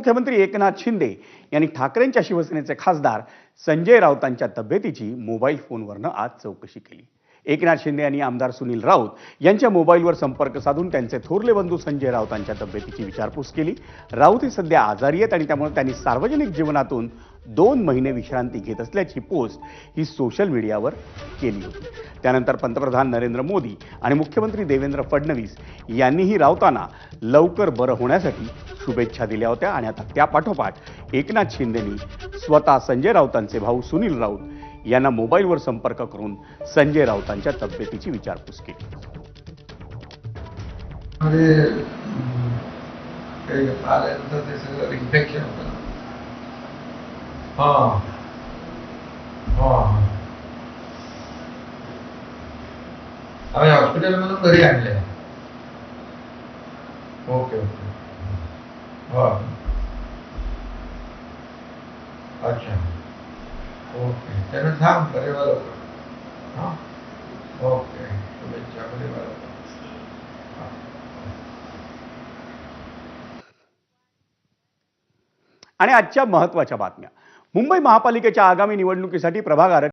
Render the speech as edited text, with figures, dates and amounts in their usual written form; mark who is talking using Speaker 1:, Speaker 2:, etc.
Speaker 1: उपमुख्यमंत्री एकनाथ शिंदे यांनी ठाकरेंच्या शिवसेनेचे खासदार संजय राऊतांच्या तब्येतीची मोबाईल फोनवरनं आज चौकशी केली। एकनाथ शिंदे यांनी आमदार सुनील राऊत यांच्या मोबाईलवर संपर्क साधून त्यांचे थोरले बंधू संजय राऊतांच्या तब्येतीची विचारपूस केली। राऊत हे सध्या आजारी आहेत आणि त्यामुळे त्यांनी सार्वजनिक जीवनातून 2 महिने विश्रांती घेत असल्याची पोस्ट ही सोशल मीडियावर केली होती। त्यानंतर पंतप्रधान नरेंद्र मोदी आणि मुख्यमंत्री देवेंद्र फडणवीस यांनीही राऊतांना लवकर बरं होण्यासाठी शुभेच्छा दिल्या होत्या आणि आता त्यापाठोपाठ एकनाथ शिंदेंनी स्वतः संजय राऊतांचे भाऊ सुनील राऊत यांना मोबाईलवर संपर्क करून संजय राऊतांच्या तब्येतीची विचारपूस केली।
Speaker 2: इन्फेक्शन होतं। आम्ही हॉस्पिटलमधून घरी आणले। ओके ओके अच्छा ओके त्यानं थांब बरे बरोबर। हां ओके शुभेच्छा बरे बरोबर।
Speaker 1: आणि आजच्या महत्त्वाच्या बातम्या। मुंबई महापालिकेच्या आगामी निवडणुकीसाठी प्रभाग